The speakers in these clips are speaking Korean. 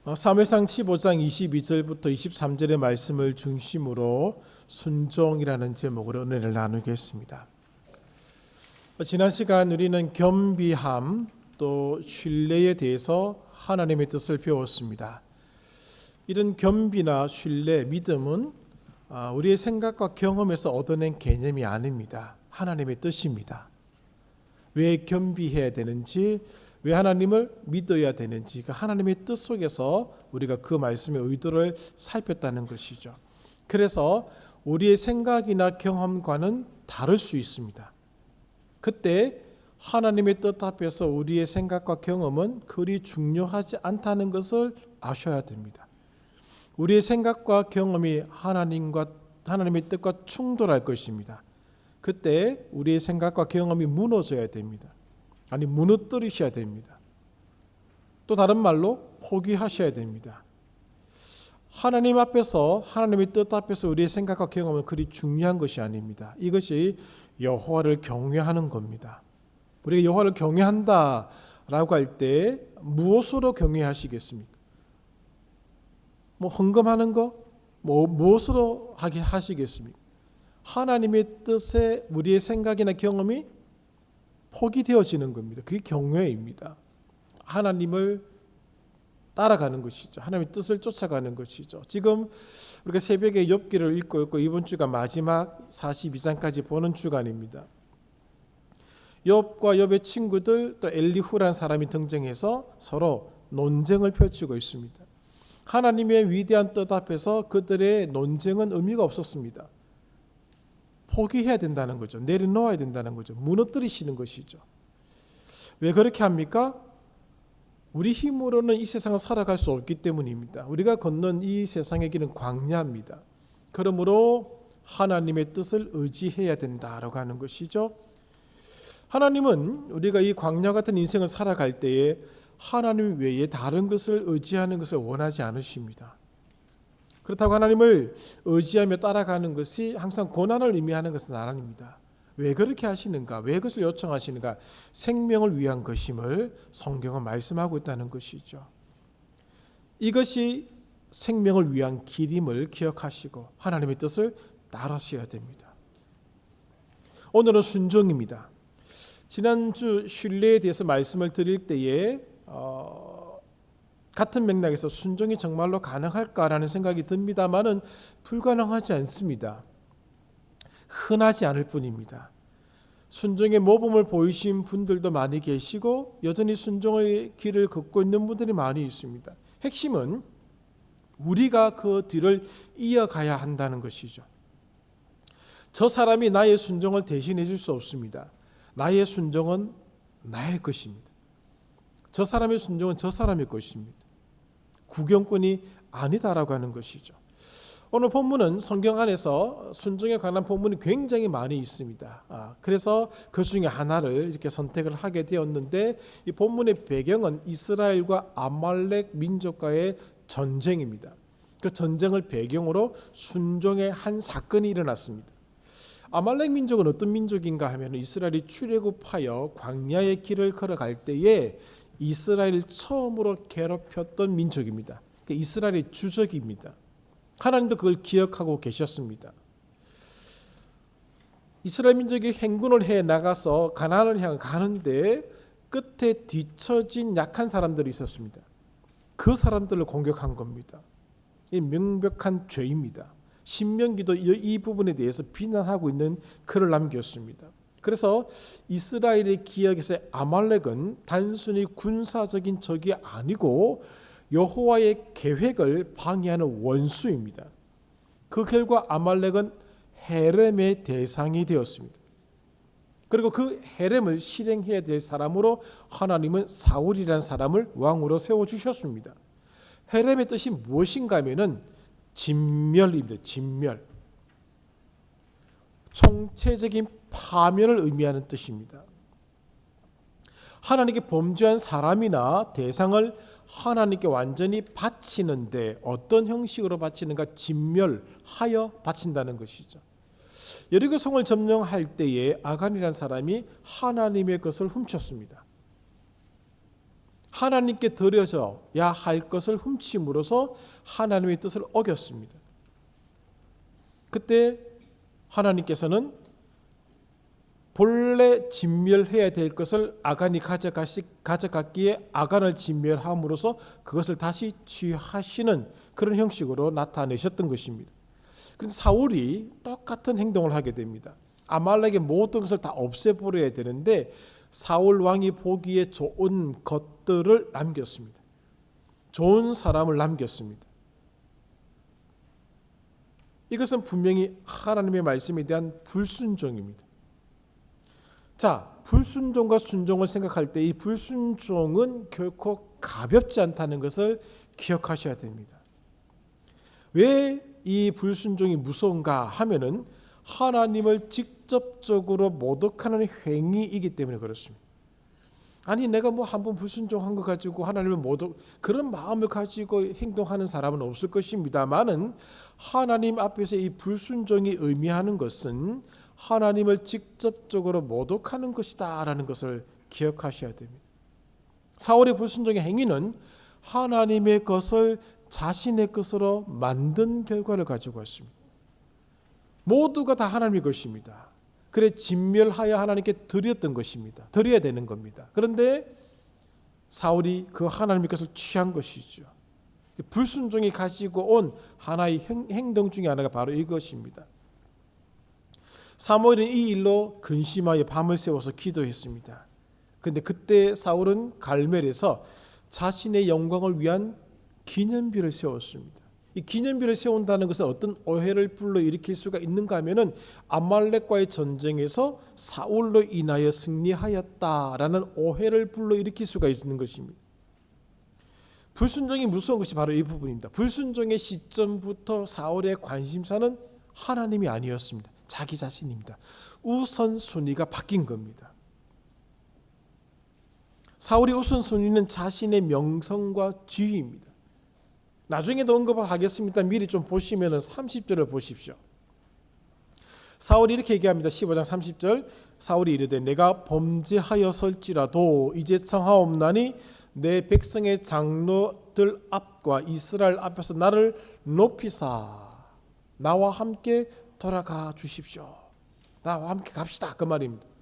사무엘상 15장 22절부터 23절의 말씀을 중심으로 순종이라는 제목으로 은혜를 나누겠습니다. 지난 시간 우리는 겸비함 또 신뢰에 대해서 하나님의 뜻을 배웠습니다. 이런 겸비나 신뢰, 믿음은 우리의 생각과 경험에서 얻어낸 개념이 아닙니다. 하나님의 뜻입니다. 왜 겸비해야 되는지, 왜 하나님을 믿어야 되는지, 그 하나님의 뜻 속에서 우리가 그 말씀의 의도를 살폈다는 것이죠. 그래서 우리의 생각이나 경험과는 다를 수 있습니다. 그때 하나님의 뜻 앞에서 우리의 생각과 경험은 그리 중요하지 않다는 것을 아셔야 됩니다. 우리의 생각과 경험이 하나님의 뜻과 충돌할 것입니다. 그때 우리의 생각과 경험이 무너져야 됩니다. 아니, 무너뜨리셔야 됩니다. 또 다른 말로 포기하셔야 됩니다. 하나님 앞에서, 하나님의 뜻 앞에서 우리의 생각과 경험은 그리 중요한 것이 아닙니다. 이것이 여호와를 경외하는 겁니다. 우리가 여호와를 경외한다라고 할 때 무엇으로 경외하시겠습니까? 헌금하는 거? 무엇으로 하시겠습니까? 하나님의 뜻에 우리의 생각이나 경험이 포기되어지는 겁니다. 그게 경외입니다. 하나님을 따라가는 것이죠. 하나님의 뜻을 쫓아가는 것이죠. 지금 우리가 새벽에 욥기를 읽고 있고 이번 주가 마지막 42장까지 보는 주간입니다. 욥과 욥의 친구들 또 엘리후라는 사람이 등장해서 서로 논쟁을 펼치고 있습니다. 하나님의 위대한 뜻 앞에서 그들의 논쟁은 의미가 없었습니다. 포기해야 된다는 거죠. 내려놓아야 된다는 거죠. 무너뜨리시는 것이죠. 왜 그렇게 합니까? 우리 힘으로는 이 세상을 살아갈 수 없기 때문입니다. 우리가 걷는 이 세상의 길은 광야입니다. 그러므로 하나님의 뜻을 의지해야 된다라고 하는 것이죠. 하나님은 우리가 이 광야 같은 인생을 살아갈 때에 하나님 외에 다른 것을 의지하는 것을 원하지 않으십니다. 그렇다고 하나님을 의지하며 따라가는 것이 항상 고난을 의미하는 것은 아닙니다. 왜 그렇게 하시는가? 왜 그것을 요청하시는가? 생명을 위한 것임을 성경은 말씀하고 있다는 것이죠. 이것이 생명을 위한 길임을 기억하시고 하나님의 뜻을 따르셔야 됩니다. 오늘은 순종입니다. 지난주 신뢰에 대해서 말씀을 드릴 때에 같은 맥락에서 순종이 정말로 가능할까라는 생각이 듭니다만은 불가능하지 않습니다. 흔하지 않을 뿐입니다. 순종의 모범을 보이신 분들도 많이 계시고 여전히 순종의 길을 걷고 있는 분들이 많이 있습니다. 핵심은 우리가 그 뒤를 이어가야 한다는 것이죠. 저 사람이 나의 순종을 대신해 줄 수 없습니다. 나의 순종은 나의 것입니다. 저 사람의 순종은 저 사람의 것입니다. 구경꾼이 아니다라고 하는 것이죠. 오늘 본문은 성경 안에서 순종에 관한 본문이 굉장히 많이 있습니다. 그래서 그 중에 하나를 이렇게 선택을 하게 되었는데 이 본문의 배경은 이스라엘과 아말렉 민족과의 전쟁입니다. 그 전쟁을 배경으로 순종의 한 사건이 일어났습니다. 아말렉 민족은 어떤 민족인가 하면 이스라엘이 출애굽하여 광야의 길을 걸어갈 때에 이스라엘을 처음으로 괴롭혔던 민족입니다. 그러니까 이스라엘의 주적입니다. 하나님도 그걸 기억하고 계셨습니다. 이스라엘 민족이 행군을 해 나가서 가나안을 향해 가는데 끝에 뒤처진 약한 사람들이 있었습니다. 그 사람들을 공격한 겁니다. 이 명백한 죄입니다. 신명기도 이 부분에 대해서 비난하고 있는 글을 남겼습니다. 그래서 이스라엘의 기억에서 아말렉은 단순히 군사적인 적이 아니고 여호와의 계획을 방해하는 원수입니다. 그 결과 아말렉은 헤렘의 대상이 되었습니다. 그리고 그 헤렘을 실행해야 될 사람으로 하나님은 사울이라는 사람을 왕으로 세워주셨습니다. 헤렘의 뜻이 무엇인가 하면은 진멸입니다. 진멸. 총체적인 파멸을 의미하는 뜻입니다. 하나님께 범죄한 사람이나 대상을 하나님께 완전히 바치는데 어떤 형식으로 바치는가? 진멸하여 바친다는 것이죠. 여리고 성을 점령할 때에 아간이라는 사람이 하나님의 것을 훔쳤습니다. 하나님께 드려져야 할 것을 훔침으로써 하나님의 뜻을 어겼습니다. 그때 하나님께서는 본래 진멸해야 될 것을 아간이 가져갔기에 아간을 진멸함으로써 그것을 다시 취하시는 그런 형식으로 나타내셨던 것입니다. 그런데 사울이 똑같은 행동을 하게 됩니다. 아말렉의 모든 것을 다 없애버려야 되는데 사울 왕이 보기에 좋은 것들을 남겼습니다. 좋은 사람을 남겼습니다. 이것은 분명히 하나님의 말씀에 대한 불순종입니다. 자, 불순종과 순종을 생각할 때 이 불순종은 결코 가볍지 않다는 것을 기억하셔야 됩니다. 왜 이 불순종이 무서운가 하면은 하나님을 직접적으로 모독하는 행위이기 때문에 그렇습니다. 아니 내가 뭐 한번 불순종한 거 가지고 하나님을 모독 그런 마음을 가지고 행동하는 사람은 없을 것입니다만은 하나님 앞에서 이 불순종이 의미하는 것은 하나님을 직접적으로 모독하는 것이다라는 것을 기억하셔야 됩니다. 사울의 불순종의 행위는 하나님의 것을 자신의 것으로 만든 결과를 가지고 왔습니다. 모두가 다 하나님의 것입니다. 그래 진멸하여 하나님께 드렸던 것입니다. 드려야 되는 겁니다. 그런데 사울이 그 하나님의 것을 취한 것이죠. 불순종이 가지고 온 하나의 행동 중에 하나가 바로 이것입니다. 사무엘은 이 일로 근심하여 밤을 새워서 기도했습니다. 그런데 그때 사울은 갈멜에서 자신의 영광을 위한 기념비를 세웠습니다. 이 기념비를 세운다는 것은 어떤 오해를 불러일으킬 수가 있는가 하면은 아말렉과의 전쟁에서 사울로 인하여 승리하였다라는 오해를 불러일으킬 수가 있는 것입니다. 불순종이 무서운 것이 바로 이 부분입니다. 불순종의 시점부터 사울의 관심사는 하나님이 아니었습니다. 자기 자신입니다. 우선순위가 바뀐 겁니다. 사울의 우선순위는 자신의 명성과 지위입니다. 나중에도 언급하겠습니다. 미리 좀 보시면 30절을 보십시오. 사울이 이렇게 얘기합니다. 15장 30절 사울이 이르되 내가 범죄하였을지라도 이제 청하옵나니 내 백성의 장로들 앞과 이스라엘 앞에서 나를 높이사 나와 함께 돌아가 주십시오. 나와 함께 갑시다. 그 말입니다.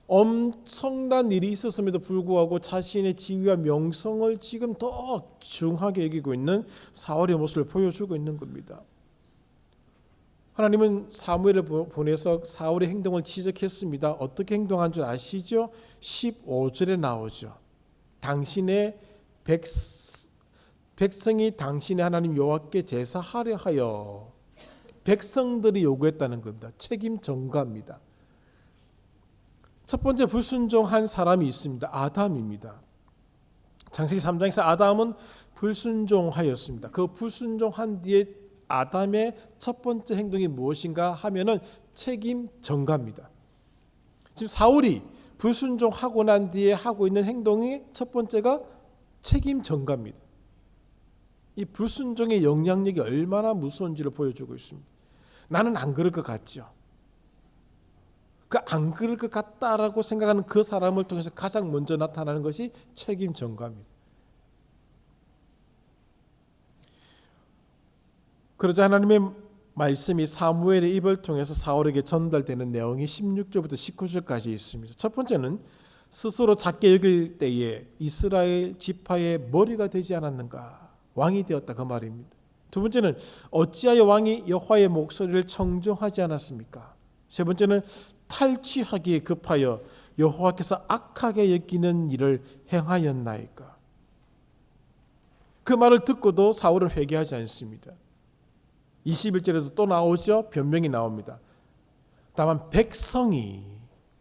엄청난 일이 있었음에도 불구하고 자신의 지위와 명성을 지금 더 중하게 여기고 있는 사울의 모습을 보여주고 있는 겁니다. 하나님은 사무엘을 보내서 사울의 행동을 지적했습니다. 어떻게 행동한 줄 아시죠? 15절에 나오죠. 당신의 백성이 당신의 하나님 여호와께 제사하려 하여 백성들이 요구했다는 겁니다. 책임 전가입니다. 첫 번째 불순종한 사람이 있습니다. 아담입니다. 창세기 3장에서 아담은 불순종하였습니다. 그 불순종한 뒤에 아담의 첫 번째 행동이 무엇인가 하면은 책임 전가입니다. 지금 사울이 불순종하고 난 뒤에 하고 있는 행동이 첫 번째가 책임 전가입니다. 이 불순종의 영향력이 얼마나 무서운지를 보여주고 있습니다. 나는 안 그럴 것 같죠. 그 안 그럴 것 같다라고 생각하는 그 사람을 통해서 가장 먼저 나타나는 것이 책임 전가입니다. 그러자 하나님의 말씀이 사무엘의 입을 통해서 사울에게 전달되는 내용이 16절부터 19절까지 있습니다. 첫 번째는 스스로 작게 여길 때에 이스라엘 지파의 머리가 되지 않았는가? 왕이 되었다 그 말입니다. 두 번째는 어찌하여 왕이 여호와의 목소리를 청종하지 않았습니까? 세 번째는 탈취하기에 급하여 여호와께서 악하게 여기는 일을 행하였나이까? 그 말을 듣고도 사울은 회개하지 않습니다. 21절에도 또 나오죠. 변명이 나옵니다. 다만 백성이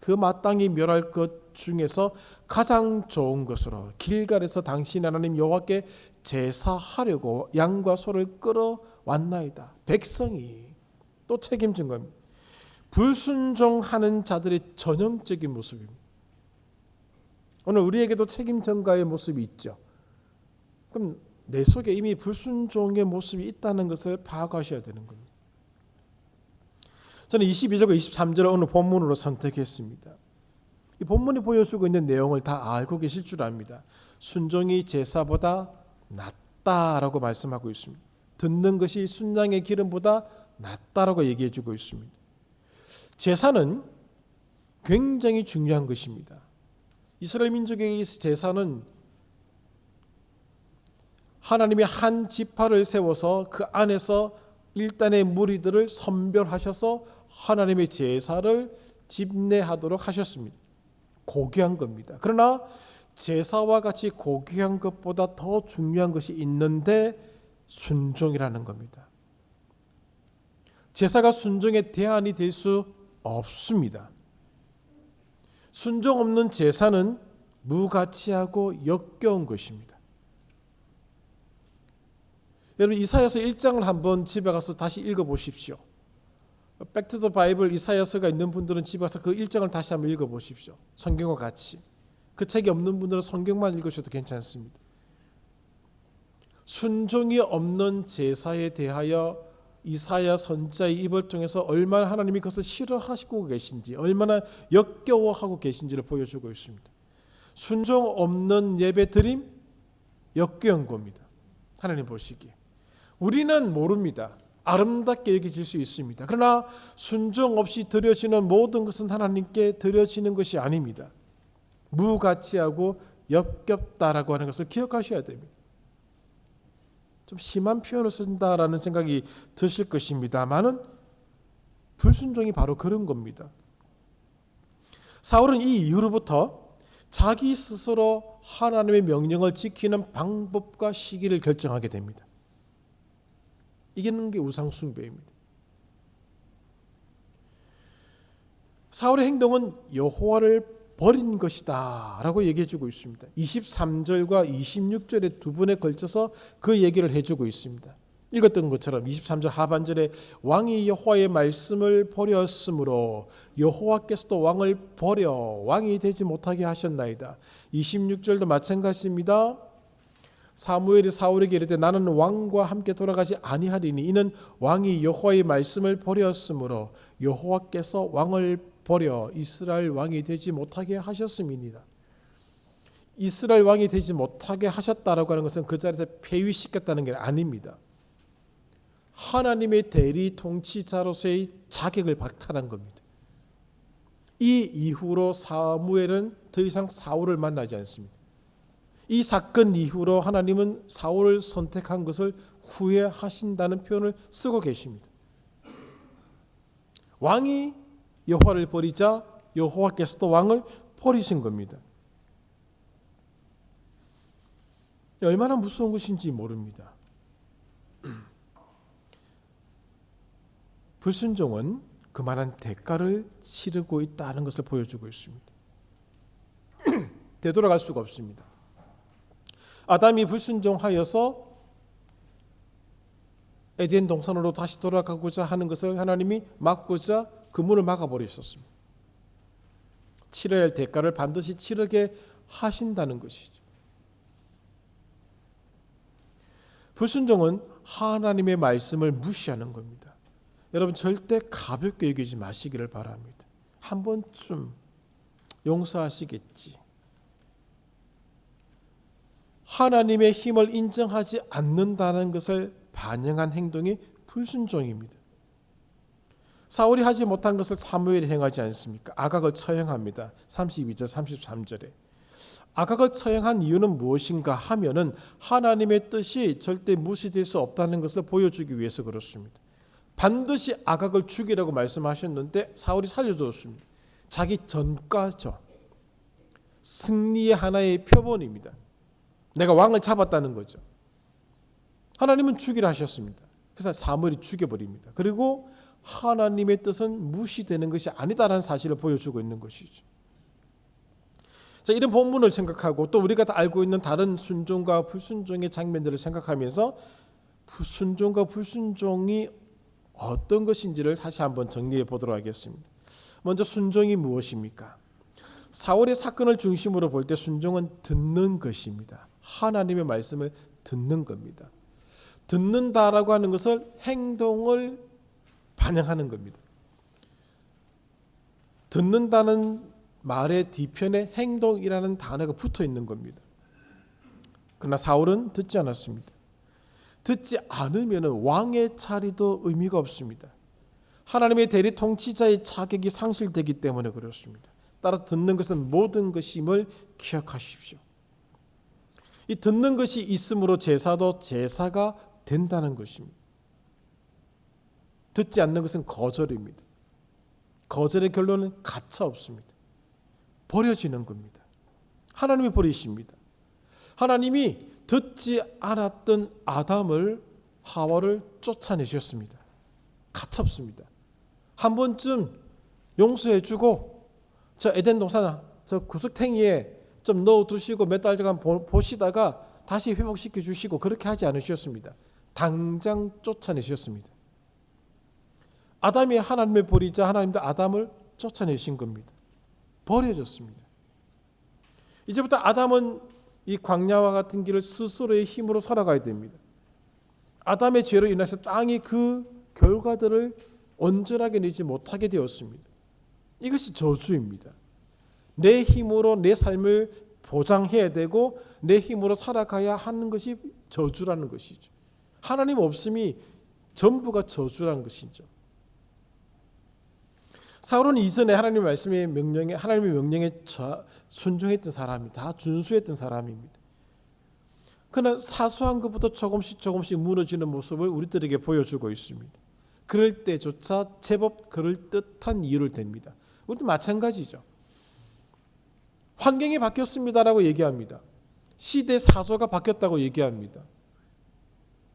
그 마땅히 멸할 것 중에서 가장 좋은 것으로 길갈에서 당신 하나님 여호와께 제사하려고 양과 소를 끌어왔나이다. 백성이 또 책임진 겁니다. 불순종하는 자들의 전형적인 모습입니다. 오늘 우리에게도 책임 전가의 모습이 있죠. 그럼 내 속에 이미 불순종의 모습이 있다는 것을 파악하셔야 되는 겁니다. 저는 22절과 23절을 오늘 본문으로 선택했습니다. 이 본문이 보여주고 있는 내용을 다 알고 계실 줄 압니다. 순종이 제사보다 낫다라고 말씀하고 있습니다. 듣는 것이 순양의 기름보다 낫다라고 얘기해 주고 있습니다. 제사는 굉장히 중요한 것입니다. 이스라엘 민족의 제사는 하나님이 한 지파를 세워서 그 안에서 일단의 무리들을 선별하셔서 하나님의 제사를 집례하도록 하셨습니다. 고귀한 겁니다. 그러나 제사와 같이 고귀한 것보다 더 중요한 것이 있는데 순종이라는 겁니다. 제사가 순종의 대안이 될 수 없습니다. 순종 없는 제사는 무가치하고 역겨운 것입니다. 여러분 이사야서 1장을 한번 집에 가서 다시 읽어보십시오. 백투 더 바이블 이사야서가 있는 분들은 집에 가서 그 1장을 다시 한번 읽어보십시오. 성경과 같이. 그 책이 없는 분들은 성경만 읽으셔도 괜찮습니다. 순종이 없는 제사에 대하여 이사야 선지자의 입을 통해서 얼마나 하나님이 그것을 싫어하시고 계신지, 얼마나 역겨워하고 계신지를 보여주고 있습니다. 순종 없는 예배 드림 역겨운 겁니다. 하나님 보시기에. 우리는 모릅니다. 아름답게 여겨질 수 있습니다. 그러나 순종 없이 드려지는 모든 것은 하나님께 드려지는 것이 아닙니다. 무가치하고 역겹다라고 하는 것을 기억하셔야 됩니다. 좀 심한 표현을 쓴다라는 생각이 드실 것입니다만은 불순종이 바로 그런 겁니다. 사울은 이 이후로부터 자기 스스로 하나님의 명령을 지키는 방법과 시기를 결정하게 됩니다. 이기는 게 우상숭배입니다. 사울의 행동은 여호와를 버린 것이다 라고 얘기해주고 있습니다. 23절과 26절에 두 번에 걸쳐서 그 얘기를 해주고 있습니다. 읽었던 것처럼 23절 하반절에 왕이 여호와의 말씀을 버렸으므로 여호와께서도 왕을 버려 왕이 되지 못하게 하셨나이다. 26절도 마찬가지입니다. 사무엘이 사울에게 이르되 나는 왕과 함께 돌아가지 아니하리니 이는 왕이 여호와의 말씀을 버렸으므로 여호와께서 왕을 버려 이스라엘 왕이 되지 못하게 하셨음이니라. 이스라엘 왕이 되지 못하게 하셨다라고 하는 것은 그 자리에서 폐위시켰다는 게 아닙니다. 하나님의 대리 통치자로서의 자격을 박탈한 겁니다. 이 이후로 사무엘은 더 이상 사울을 만나지 않습니다. 이 사건 이후로 하나님은 사울을 선택한 것을 후회하신다는 표현을 쓰고 계십니다. 왕이 여호와를 버리자 여호와께서도 왕을 버리신 겁니다. 얼마나 무서운 것인지 모릅니다. 불순종은 그만한 대가를 치르고 있다는 것을 보여주고 있습니다. 되돌아갈 수가 없습니다. 아담이 불순종하여서 에덴 동산으로 다시 돌아가고자 하는 것을 하나님이 막고자 그 문을 막아버리셨습니다. 치러야 할 대가를 반드시 치르게 하신다는 것이죠. 불순종은 하나님의 말씀을 무시하는 겁니다. 여러분 절대 가볍게 여기지 마시기를 바랍니다. 한 번쯤 용서하시겠지. 하나님의 힘을 인정하지 않는다는 것을 반영한 행동이 불순종입니다. 사울이 하지 못한 것을 사무엘이 행하지 않습니까? 아각을 처형합니다. 32절 33절에. 아각을 처형한 이유는 무엇인가 하면은 하나님의 뜻이 절대 무시될 수 없다는 것을 보여주기 위해서 그렇습니다. 반드시 아각을 죽이라고 말씀하셨는데 사울이 살려줬습니다. 자기 전과죠. 승리의 하나의 표본입니다. 내가 왕을 잡았다는 거죠. 하나님은 죽이라 하셨습니다. 그래서 사무엘이 죽여버립니다. 그리고 하나님의 뜻은 무시되는 것이 아니다라는 사실을 보여주고 있는 것이죠. 자, 이런 본문을 생각하고 또 우리가 다 알고 있는 다른 순종과 불순종의 장면들을 생각하면서 순종과 불순종이 어떤 것인지를 다시 한번 정리해 보도록 하겠습니다. 먼저 순종이 무엇입니까? 사울의 사건을 중심으로 볼 때 순종은 듣는 것입니다. 하나님의 말씀을 듣는 겁니다. 듣는다라고 하는 것을 행동을 반영하는 겁니다. 듣는다는 말의 뒤편에 행동이라는 단어가 붙어 있는 겁니다. 그러나 사울은 듣지 않았습니다. 듣지 않으면 왕의 자리도 의미가 없습니다. 하나님의 대리 통치자의 자격이 상실되기 때문에 그렇습니다. 따라 듣는 것은 모든 것임을 기억하십시오. 이 듣는 것이 있으므로 제사도 제사가 된다는 것입니다. 듣지 않는 것은 거절입니다. 거절의 결론은 가차 없습니다. 버려지는 겁니다. 하나님이 버리십니다. 하나님이 듣지 않았던 아담을 하와를 쫓아내셨습니다. 가차 없습니다. 한 번쯤 용서해주고 저 에덴 동산 저 구석탱이에 좀 넣어두시고 몇 달간 보시다가 다시 회복시켜 주시고 그렇게 하지 않으셨습니다. 당장 쫓아내셨습니다. 아담이 하나님을 버리자 하나님도 아담을 쫓아내신 겁니다. 버려졌습니다. 이제부터 아담은 이 광야와 같은 길을 스스로의 힘으로 살아가야 됩니다. 아담의 죄로 인해서 땅이 그 결과들을 온전하게 내지 못하게 되었습니다. 이것이 저주입니다. 내 힘으로 내 삶을 보장해야 되고 내 힘으로 살아가야 하는 것이 저주라는 것이죠. 하나님 없음이 전부가 저주라는 것이죠. 사울은 이전에 하나님의 말씀의 명령에 하나님의 명령에 순종했던 사람이 다 준수했던 사람입니다. 그러나 사소한 것부터 조금씩 무너지는 모습을 우리들에게 보여주고 있습니다. 그럴 때조차 제법 그럴듯한 이유를 댑니다. 우리도 마찬가지죠. 환경이 바뀌었습니다라고 얘기합니다. 시대 사조가 바뀌었다고 얘기합니다.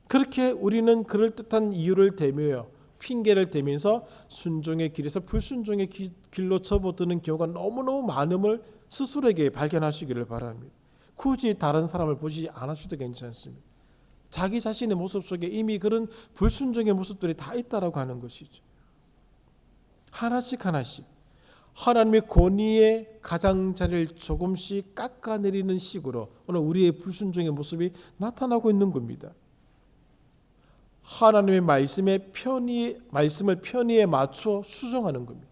그렇게 우리는 그럴듯한 이유를 대며 핑계를 대면서 순종의 길에서 불순종의 길로 접어드는 경우가 너무너무 많음을 스스로에게 발견하시기를 바랍니다. 굳이 다른 사람을 보지 않으셔도 괜찮습니다. 자기 자신의 모습 속에 이미 그런 불순종의 모습들이 다 있다라고 하는 것이죠. 하나씩 하나님의 권위의 가장자리를 조금씩 깎아내리는 식으로 오늘 우리의 불순종의 모습이 나타나고 있는 겁니다. 하나님의 말씀을 편의에 맞추어 수정하는 겁니다.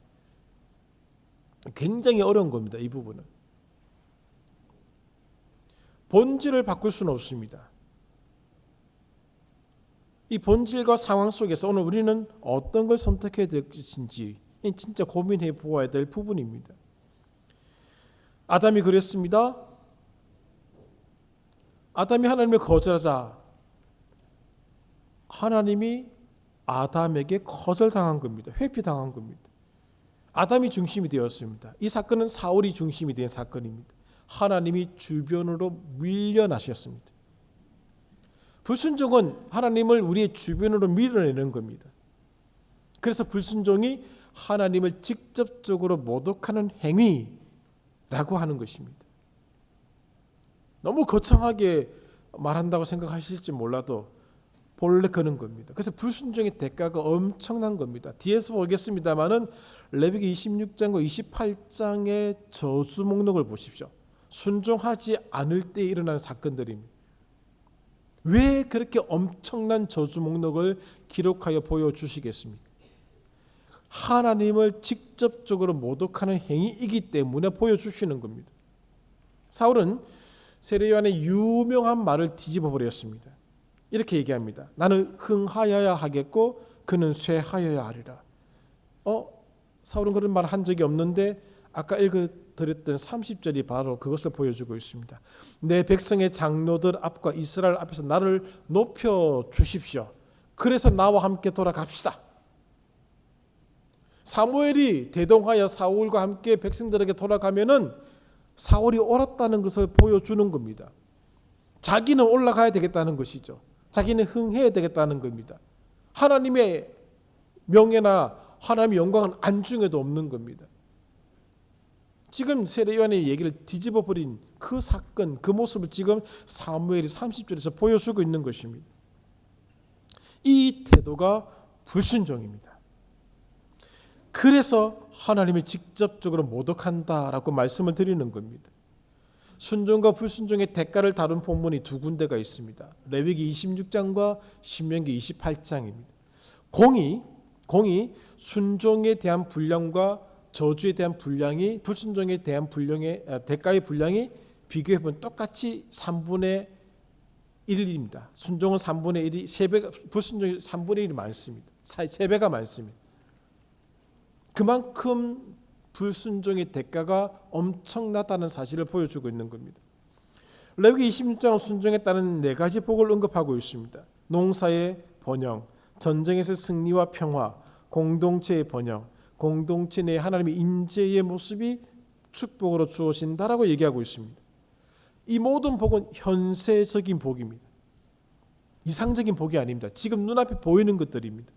굉장히 어려운 겁니다. 이 부분은. 본질을 바꿀 수는 없습니다. 이 본질과 상황 속에서 오늘 우리는 어떤 걸 선택해야 될 것인지 진짜 고민해 보아야 될 부분입니다. 아담이 그랬습니다. 아담이 하나님을 거절하자 하나님이 아담에게 거절당한 겁니다. 회피당한 겁니다. 아담이 중심이 되었습니다. 이 사건은 사울이 중심이 된 사건입니다. 하나님이 주변으로 밀려나셨습니다. 불순종은 하나님을 우리의 주변으로 밀어내는 겁니다. 그래서 불순종이 하나님을 직접적으로 모독하는 행위라고 하는 것입니다. 너무 거창하게 말한다고 생각하실지 몰라도 본래 그런 겁니다. 그래서 불순종의 대가가 엄청난 겁니다. 뒤에서 보겠습니다만은 레위기 26장과 28장의 저주 목록을 보십시오. 순종하지 않을 때 일어나는 사건들입니다. 왜 그렇게 엄청난 저주 목록을 기록하여 보여주시겠습니까? 하나님을 직접적으로 모독하는 행위이기 때문에 보여주시는 겁니다. 사울은 세례요한의 유명한 말을 뒤집어 버렸습니다. 이렇게 얘기합니다. 나는 흥하여야 하겠고 그는 쇠하여야 하리라. 사울은 그런 말 한 적이 없는데 아까 읽어드렸던 30절이 바로 그것을 보여주고 있습니다. 내 백성의 장로들 앞과 이스라엘 앞에서 나를 높여주십시오. 그래서 나와 함께 돌아갑시다. 사무엘이 대동하여 사울과 함께 백성들에게 돌아가면은 사울이 옳았다는 것을 보여주는 겁니다. 자기는 올라가야 되겠다는 것이죠. 자기는 흥해야 되겠다는 겁니다. 하나님의 명예나 하나님의 영광은 안중에도 없는 겁니다. 지금 세례요한의 얘기를 뒤집어 버린 그 사건, 그 모습을 지금 사무엘이 30절에서 보여주고 있는 것입니다. 이 태도가 불순종입니다. 그래서 하나님이 직접적으로 모독한다라고 말씀을 드리는 겁니다. 순종과 불순종의 대가를 다룬 본문이 두 군데가 있습니다. 레위기 26장과 신명기 28장입니다. 공이 순종에 대한 분량과 저주에 대한 분량이 불순종에 대한 대가의 분량이 비교해보면 똑같이 3분의 1입니다. 순종은 3분의 1이 3배, 불순종이 3분의 1이 많습니다. 3배가 많습니다. 그만큼 불순종의 대가가 엄청나다는 사실을 보여주고 있는 겁니다. 레위기 26장 순종했다는 4가지 복을 언급하고 있습니다. 농사의 번영, 전쟁에서 승리와 평화, 공동체의 번영, 공동체 내 하나님의 임재의 모습이 축복으로 주어진다라고 얘기하고 있습니다. 이 모든 복은 현세적인 복입니다. 이상적인 복이 아닙니다. 지금 눈앞에 보이는 것들입니다.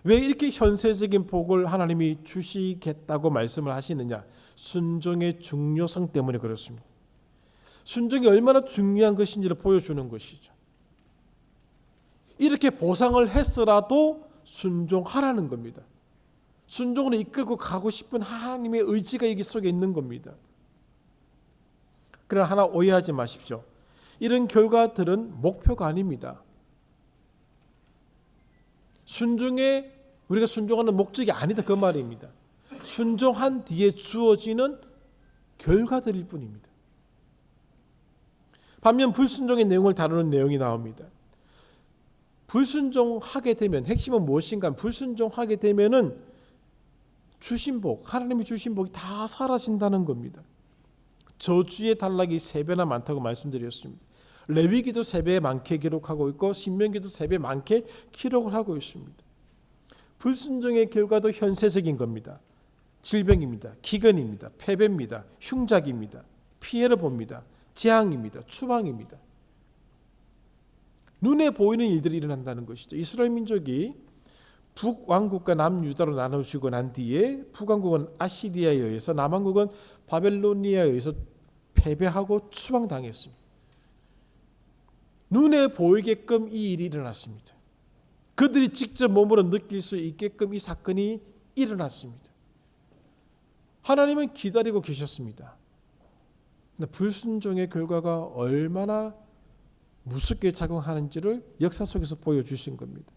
왜 이렇게 현세적인 복을 하나님이 주시겠다고 말씀을 하시느냐? 순종의 중요성 때문에 그렇습니다. 순종이 얼마나 중요한 것인지를 보여주는 것이죠. 이렇게 보상을 했으라도 순종하라는 겁니다. 순종으로 이끌고 가고 싶은 하나님의 의지가 여기 속에 있는 겁니다. 그러나 하나 오해하지 마십시오. 이런 결과들은 목표가 아닙니다. 우리가 순종하는 목적이 아니다 그 말입니다. 순종한 뒤에 주어지는 결과들일 뿐입니다. 반면 불순종의 내용을 다루는 내용이 나옵니다. 불순종하게 되면 핵심은 무엇인가? 불순종하게 되면은 주신 복, 하나님이 주신 복이 다 사라진다는 겁니다. 저주의 단락이 3배나 많다고 말씀드렸습니다. 레위기도 3배 많게 기록하고 있고 신명기도 3배 많게 기록을 하고 있습니다. 불순종의 결과도 현세적인 겁니다. 질병입니다. 기근입니다. 패배입니다. 흉작입니다. 피해를 봅니다. 재앙입니다. 추방입니다. 눈에 보이는 일들이 일어난다는 것이죠. 이스라엘 민족이 북왕국과 남유다로 나눠지고 난 뒤에 북왕국은 아시리아에 의해서 남왕국은 바벨로니아에 의해서 패배하고 추방당했습니다. 눈에 보이게끔 이 일이 일어났습니다. 그들이 직접 몸으로 느낄 수 있게끔 이 사건이 일어났습니다. 하나님은 기다리고 계셨습니다. 불순종의 결과가 얼마나 무섭게 작용하는지를 역사 속에서 보여주신 겁니다.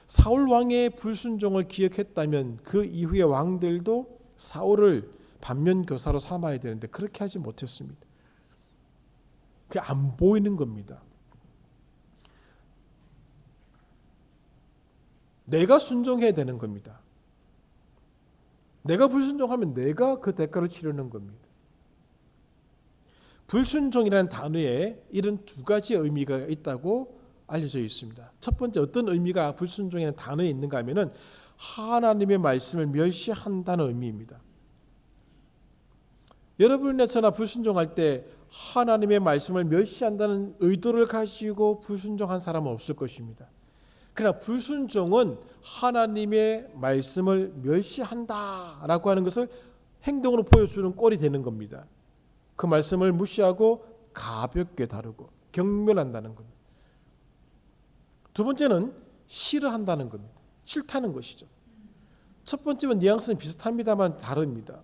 사울 왕의 불순종을 기억했다면 그 이후의 왕들도 사울을 반면교사로 삼아야 되는데 그렇게 하지 못했습니다. 그게 안 보이는 겁니다. 내가 순종해야 되는 겁니다. 내가 불순종하면 내가 그 대가를 치르는 겁니다. 불순종이라는 단어에 이런 2가지 의미가 있다고 알려져 있습니다. 첫 번째, 어떤 의미가 불순종이라는 단어에 있는가 하면은 하나님의 말씀을 멸시한다는 의미입니다. 여러분이나 저나 불순종할 때 하나님의 말씀을 멸시한다는 의도를 가지고 불순종한 사람은 없을 것입니다. 그러나 불순종은 하나님의 말씀을 멸시한다라고 하는 것을 행동으로 보여주는 꼴이 되는 겁니다. 그 말씀을 무시하고 가볍게 다루고 경멸한다는 겁니다. 2번째는 싫어한다는 겁니다. 싫다는 것이죠. 첫 번째는 뉘앙스는 비슷합니다만 다릅니다.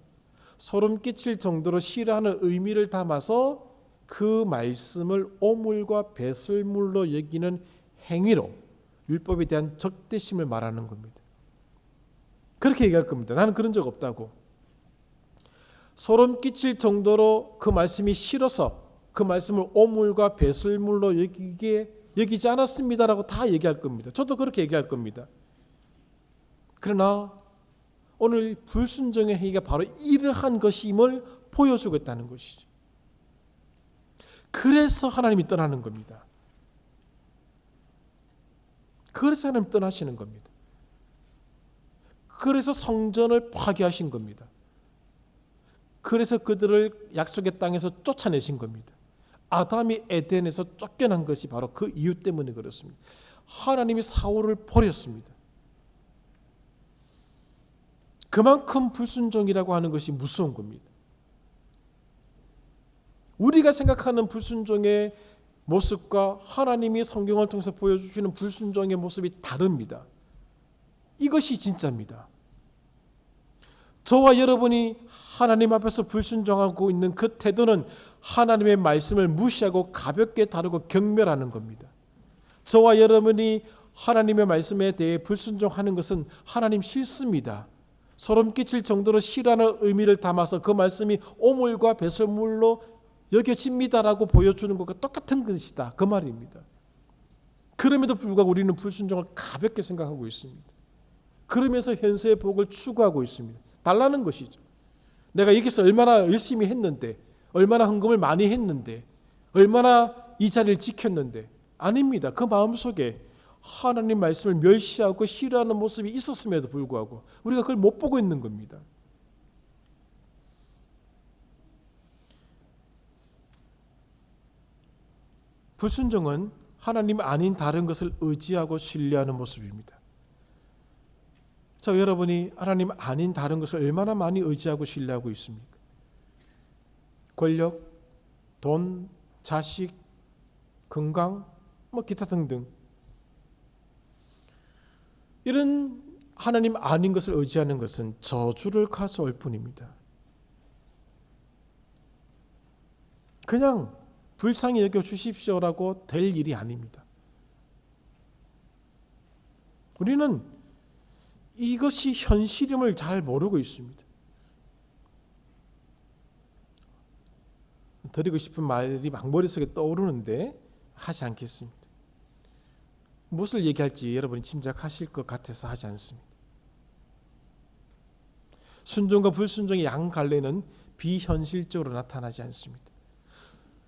소름 끼칠 정도로 싫어하는 의미를 담아서 그 말씀을 오물과 배설물로 여기는 행위로 율법에 대한 적대심을 말하는 겁니다. 그렇게 얘기할 겁니다. 나는 그런 적 없다고. 소름 끼칠 정도로 그 말씀이 싫어서 그 말씀을 오물과 배설물로 여기지 않았습니다라고 다 얘기할 겁니다. 저도 그렇게 얘기할 겁니다. 그러나 오늘 불순종의 행위가 바로 이러한 것임을 보여주고 있다는 것이죠. 그래서 하나님이 떠나는 겁니다. 그래서 하나님 떠나시는 겁니다. 그래서 성전을 파괴하신 겁니다. 그래서 그들을 약속의 땅에서 쫓아내신 겁니다. 아담이 에덴에서 쫓겨난 것이 바로 그 이유 때문에 그렇습니다. 하나님이 사울을 버렸습니다. 그만큼 불순종이라고 하는 것이 무서운 겁니다. 우리가 생각하는 불순종의 모습과 하나님이 성경을 통해서 보여주시는 불순종의 모습이 다릅니다. 이것이 진짜입니다. 저와 여러분이 하나님 앞에서 불순종하고 있는 그 태도는 하나님의 말씀을 무시하고 가볍게 다루고 경멸하는 겁니다. 저와 여러분이 하나님의 말씀에 대해 불순종하는 것은 하나님 싫습니다. 소름 끼칠 정도로 싫어하는 의미를 담아서 그 말씀이 오물과 배설물로 여겨집니다라고 보여주는 것과 똑같은 것이다. 그 말입니다. 그럼에도 불구하고 우리는 불순종을 가볍게 생각하고 있습니다. 그러면서 현세의 복을 추구하고 있습니다. 달라는 것이죠. 내가 여기서 얼마나 열심히 했는데, 얼마나 헌금을 많이 했는데, 얼마나 이 자리를 지켰는데, 아닙니다. 그 마음속에 하나님 말씀을 멸시하고 싫어하는 모습이 있었음에도 불구하고 우리가 그걸 못 보고 있는 겁니다. 불순종은 하나님 아닌 다른 것을 의지하고 신뢰하는 모습입니다. 저 여러분이 하나님 아닌 다른 것을 얼마나 많이 의지하고 신뢰하고 있습니까? 권력, 돈, 자식, 건강, 기타 등등 이런 하나님 아닌 것을 의지하는 것은 저주를 가져올 뿐입니다. 그냥 불쌍히 여겨 주십시오라고 될 일이 아닙니다. 우리는 이것이 현실임을 잘 모르고 있습니다. 드리고 싶은 말이 막 머릿속에 떠오르는데 하지 않겠습니다. 무엇을 얘기할지 여러분이 짐작하실 것 같아서 하지 않습니다. 순종과 불순종의 양갈래는 비현실적으로 나타나지 않습니다.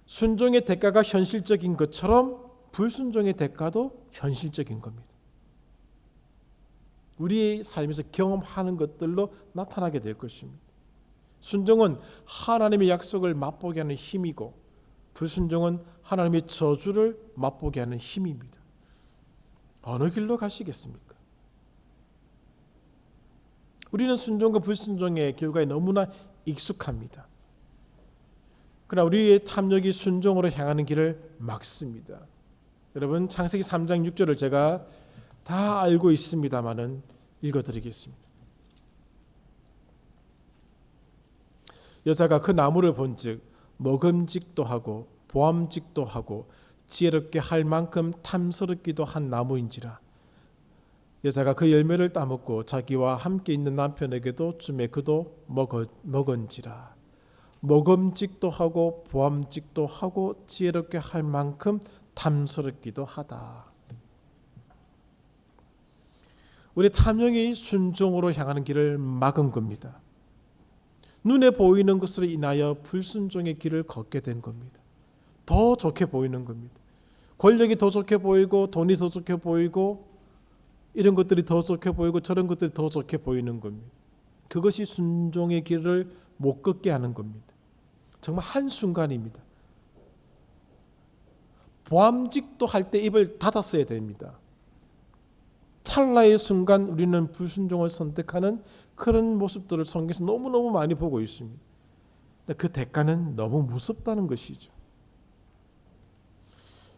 순종의 대가가 현실적인 것처럼 불순종의 대가도 현실적인 겁니다. 우리의 삶에서 경험하는 것들로 나타나게 될 것입니다. 순종은 하나님의 약속을 맛보게 하는 힘이고 불순종은 하나님의 저주를 맛보게 하는 힘입니다. 어느 길로 가시겠습니까? 우리는 순종과 불순종의 결과에 너무나 익숙합니다. 그러나 우리의 탐욕이 순종으로 향하는 길을 막습니다. 여러분 창세기 3장 6절을 제가 다 알고 있습니다만은 읽어드리겠습니다. 여자가 그 나무를 본즉 먹음직도 하고 보암직도 하고 지혜롭게 할 만큼 탐스럽기도 한 나무인지라. 여자가 그 열매를 따먹고 자기와 함께 있는 남편에게도 주매 그도 먹은지라. 먹음직도 하고 보암직도 하고 지혜롭게 할 만큼 탐스럽기도 하다. 우리 탐욕이 순종으로 향하는 길을 막은 겁니다. 눈에 보이는 것으로 인하여 불순종의 길을 걷게 된 겁니다. 더 좋게 보이는 겁니다. 권력이 더 좋게 보이고 돈이 더 좋게 보이고 이런 것들이 더 좋게 보이고 저런 것들이 더 좋게 보이는 겁니다. 그것이 순종의 길을 못 걷게 하는 겁니다. 정말 한순간입니다. 보암직도 할 때 입을 닫았어야 됩니다. 찰나의 순간 우리는 불순종을 선택하는 그런 모습들을 성경에서 너무너무 많이 보고 있습니다. 그 대가는 너무 무섭다는 것이죠.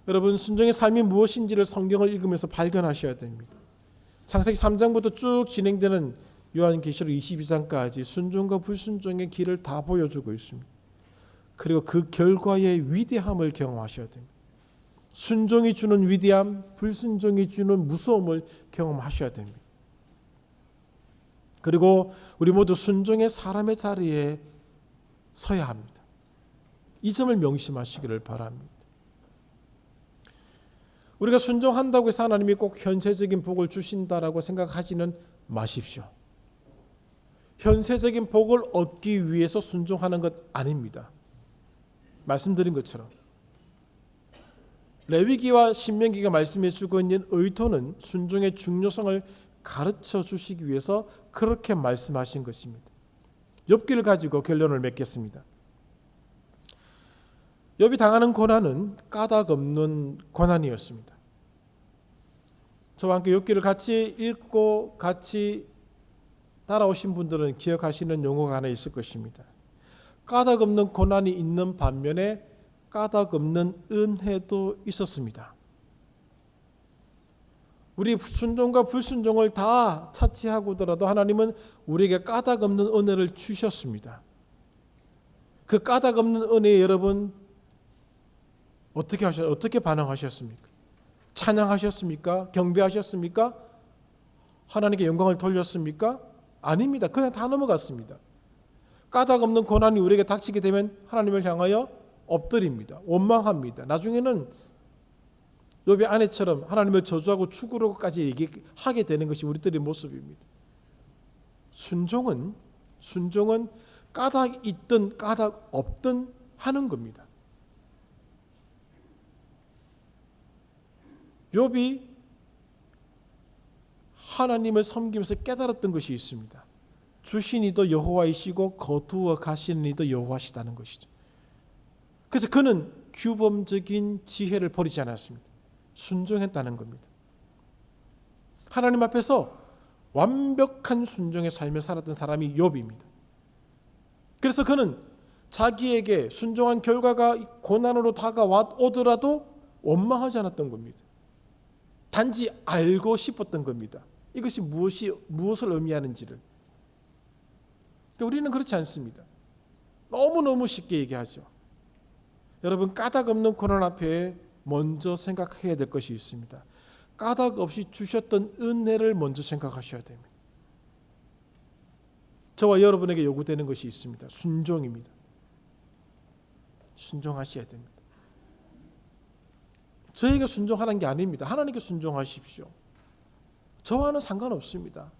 여러분 순종의 삶이 무엇인지를 성경을 읽으면서 발견하셔야 됩니다. 창세기 3장부터 쭉 진행되는 요한계시록 22장까지 순종과 불순종의 길을 다 보여주고 있습니다. 그리고 그 결과의 위대함을 경험하셔야 됩니다. 순종이 주는 위대함, 불순종이 주는 무서움을 경험하셔야 됩니다. 그리고 우리 모두 순종의 사람의 자리에 서야 합니다. 이 점을 명심하시기를 바랍니다. 우리가 순종한다고 해서 하나님이 꼭 현세적인 복을 주신다라고 생각하지는 마십시오. 현세적인 복을 얻기 위해서 순종하는 것 아닙니다. 말씀드린 것처럼 레위기와 신명기가 말씀해 주고 있는 의도는 순종의 중요성을 가르쳐 주시기 위해서 그렇게 말씀하신 것입니다. 욥기를 가지고 결론을 맺겠습니다. 욥이 당하는 고난은 까닭 없는 고난이었습니다. 저와 함께 욥기를 같이 읽고 같이 따라오신 분들은 기억하시는 용어가 하나 있을 것입니다. 까닭 없는 고난이 있는 반면에 까닭 없는 은혜도 있었습니다. 우리 순종과 불순종을 다 차치하고더라도 하나님은 우리에게 까닭 없는 은혜를 주셨습니다. 그 까닭 없는 은혜에 여러분 어떻게 반응하셨습니까? 찬양하셨습니까? 경배하셨습니까? 하나님께 영광을 돌렸습니까? 아닙니다. 그냥 다 넘어갔습니다. 까닭 없는 고난이 우리에게 닥치게 되면 하나님을 향하여 엎드립니다. 원망합니다. 나중에는 욥의 아내처럼 하나님을 저주하고 죽으려고까지 얘기하게 되는 것이 우리들의 모습입니다. 순종은 까닭 있든 까닭 없든 하는 겁니다. 욥이 하나님을 섬기면서 깨달았던 것이 있습니다. 주신 이도 여호와이시고 거두어 가시는 이도 여호와시다는 것이죠. 그래서 그는 규범적인 지혜를 버리지 않았습니다. 순종했다는 겁니다. 하나님 앞에서 완벽한 순종의 삶을 살았던 사람이 욥입니다. 그래서 그는 자기에게 순종한 결과가 고난으로 다가오더라도 원망하지 않았던 겁니다. 단지 알고 싶었던 겁니다. 이것이 무엇을 의미하는지를. 우리는 그렇지 않습니다. 너무너무 쉽게 얘기하죠. 여러분, 까닭 없는 고난 앞에 먼저 생각해야 될 것이 있습니다. 까닭 없이 주셨던 은혜를 먼저 생각하셔야 됩니다. 저와 여러분에게 요구되는 것이 있습니다. 순종입니다. 순종하셔야 됩니다. 저에게 순종하는 게 아닙니다. 하나님께 순종하십시오. 저와는 상관없습니다.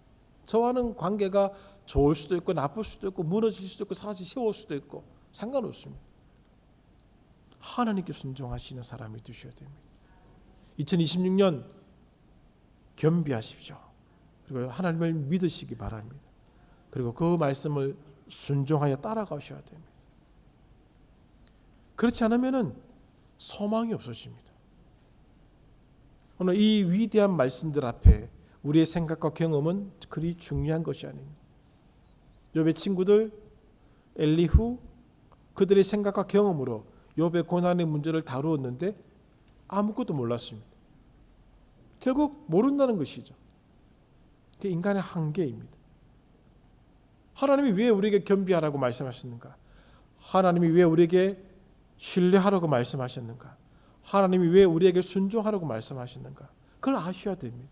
저와는 관계가 좋을 수도 있고 나쁠 수도 있고 무너질 수도 있고 다시 세울 수도 있고 상관없습니다. 하나님께 순종하시는 사람이 되셔야 됩니다. 2026년 겸비하십시오. 그리고 하나님을 믿으시기 바랍니다. 그리고 그 말씀을 순종하여 따라가셔야 됩니다. 그렇지 않으면 소망이 없으십니다. 오늘 이 위대한 말씀들 앞에 우리의 생각과 경험은 그리 중요한 것이 아닙니다. 욥의 친구들 엘리후 그들의 생각과 경험으로 욥의 고난의 문제를 다루었는데 아무것도 몰랐습니다. 결국 모른다는 것이죠. 그게 인간의 한계입니다. 하나님이 왜 우리에게 겸비하라고 말씀하셨는가? 하나님이 왜 우리에게 신뢰하라고 말씀하셨는가? 하나님이 왜 우리에게 순종하라고 말씀하셨는가? 그걸 아셔야 됩니다.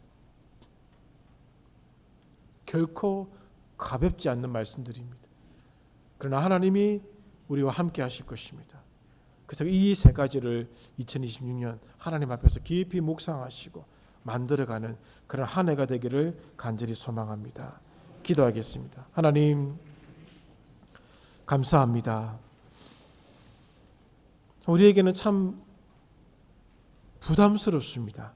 결코 가볍지 않는 말씀들입니다. 그러나 하나님이 우리와 함께 하실 것입니다. 그래서 이 세 가지를 2026년 하나님 앞에서 깊이 묵상하시고 만들어가는 그런 한 해가 되기를 간절히 소망합니다. 기도하겠습니다. 하나님 감사합니다. 우리에게는 참 부담스럽습니다.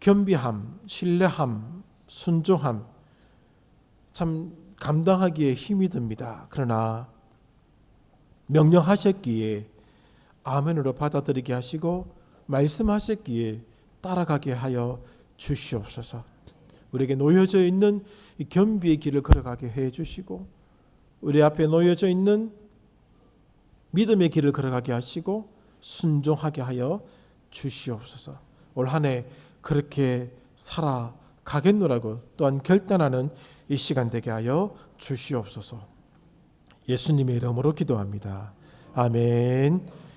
겸비함, 신뢰함, 순종함 참 감당하기에 힘이 듭니다. 그러나 명령하셨기에 아멘으로 받아들이게 하시고 말씀하셨기에 따라가게 하여 주시옵소서. 우리에게 놓여져 있는 이 겸비의 길을 걸어가게 해 주시고 우리 앞에 놓여져 있는 믿음의 길을 걸어가게 하시고 순종하게 하여 주시옵소서. 올 한 해 그렇게 살아가겠노라고 또한 결단하는 이 시간 되게 하여 주시옵소서. 예수님의 이름으로 기도합니다. 아멘.